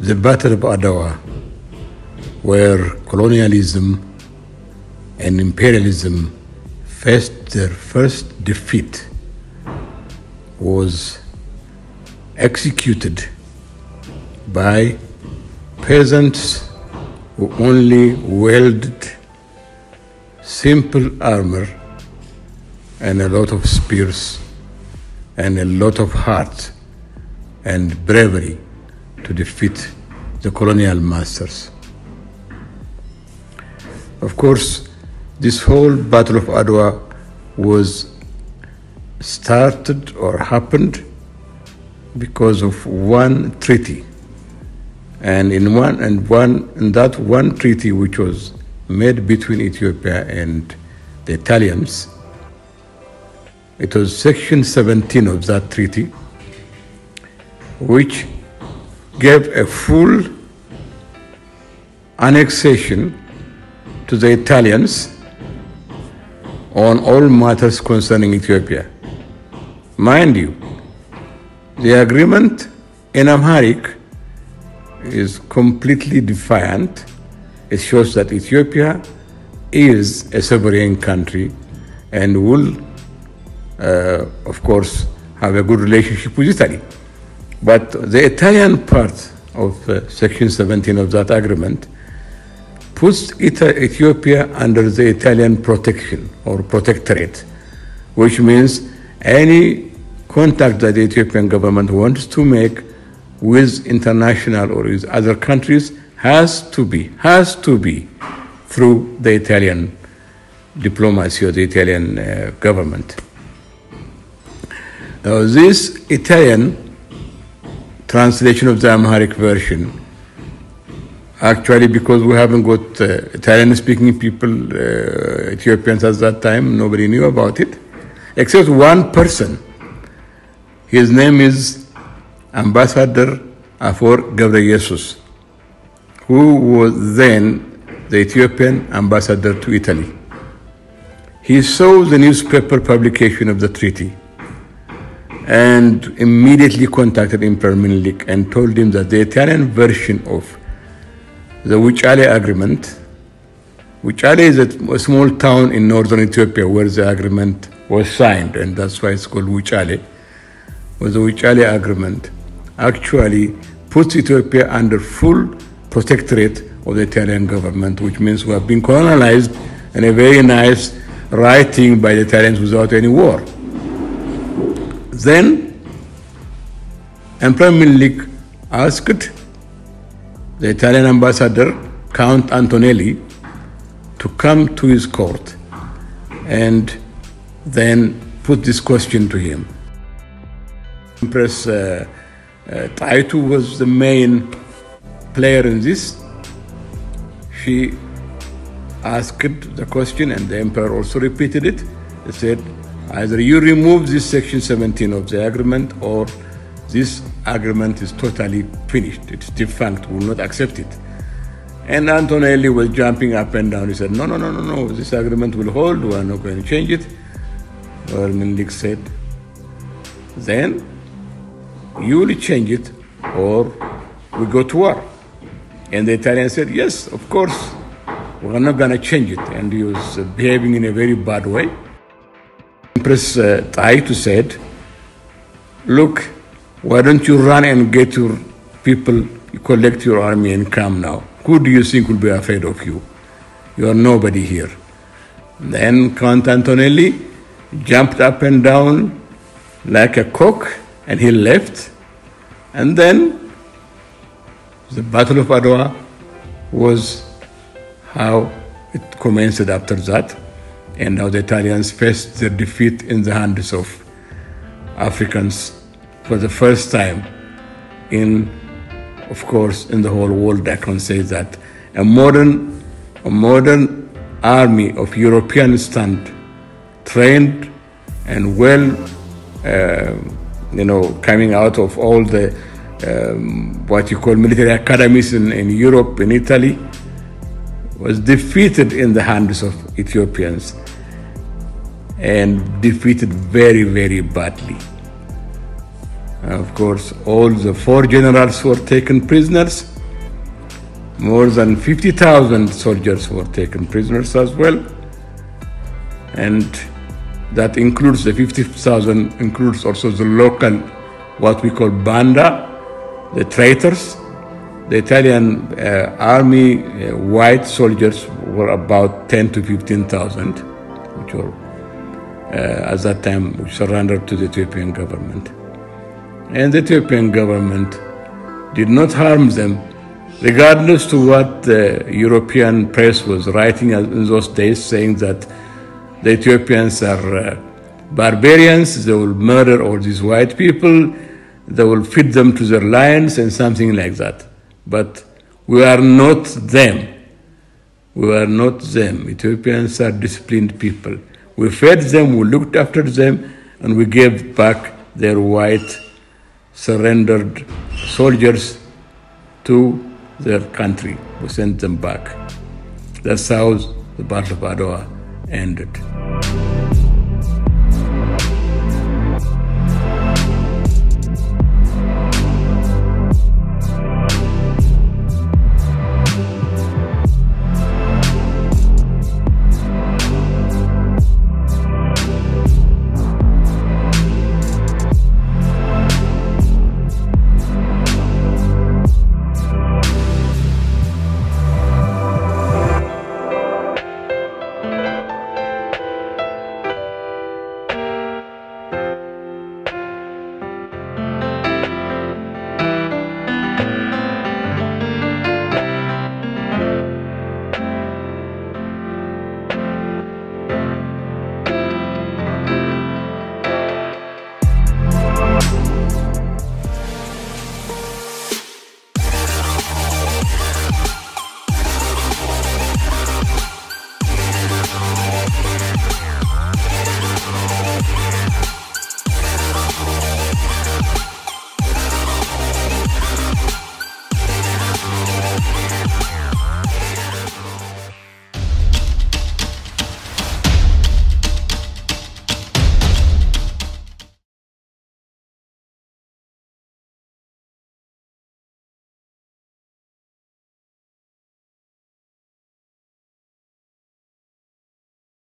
the Battle of Adwa, where colonialism and imperialism faced their first defeat, was executed by peasants who only wielded simple armor and a lot of spears and a lot of heart and bravery to defeat the colonial masters. Of course, this whole Battle of Adwa was started or happened because of one treaty. And in that one treaty, which was made between Ethiopia and the Italians, it was Section 17 of that treaty, which gave a full annexation to the Italians on all matters concerning Ethiopia. Mind you, the agreement in Amharic is completely defiant. It shows that Ethiopia is a sovereign country and will, of course, have a good relationship with Italy. But the Italian part of Section 17 of that agreement puts Ethiopia under the Italian protection or protectorate, which means any contact that the Ethiopian government wants to make with international or with other countries has to be through the Italian diplomacy or the Italian government. Now, this Italian translation of the Amharic version, actually, because we haven't got Italian-speaking people, Ethiopians at that time, nobody knew about it, except one person. His name is Ambassador Afor Ghebreyesus, who was then the Ethiopian ambassador to Italy. He saw the newspaper publication of the treaty and immediately contacted Emperor Menelik and told him that the Italian version of the Wuchale agreement, Wuchale is a small town in northern Ethiopia where the agreement was signed, and that's why it's called Wuchale. Was the Wuchale agreement actually puts Ethiopia under full protectorate of the Italian government, which means we have been colonized, and a very nice writing by the Italians without any war. Then Emperor Menelik asked the Italian ambassador, Count Antonelli, to come to his court and then put this question to him. Empress Taitu was the main player in this. She asked the question and the emperor also repeated it. He said, either you remove this section 17 of the agreement or this agreement is totally finished. It's defunct. We will not accept it. And Antonelli was jumping up and down. He said, no, this agreement will hold. We are not going to change it. Well, Menelik said, then you will change it or we go to war. And the Italian said, yes, of course, we're not going to change it. And he was behaving in a very bad way. Empress Taitu said, look, why don't you run and get your people, you collect your army and come now. Who do you think will be afraid of you? You are nobody here. Then Count Antonelli jumped up and down like a cock and he left. And then the Battle of Adwa was how it commenced after that. And now the Italians faced their defeat in the hands of Africans for the first time in, of course, in the whole world. I can say that a modern army of European stand, trained and well, coming out of all the what you call military academies in Europe, in Italy, was defeated in the hands of Ethiopians and defeated very, very badly. Of course, all the 4 generals were taken prisoners more than 50,000 soldiers were taken prisoners as well. And that includes the 50,000, includes also the local, what we call banda, the traitors. The Italian army white soldiers were about 10 to 15,000, which were at that time surrendered to the Ethiopian government. And the Ethiopian government did not harm them, regardless to what the European press was writing in those days, saying that the Ethiopians are barbarians, they will murder all these white people, they will feed them to their lions and something like that. But we are not them. We are not them. Ethiopians are disciplined people. We fed them, we looked after them, and we gave back their white surrendered soldiers to their country. We sent them back. That's how the Battle of Adwa ended.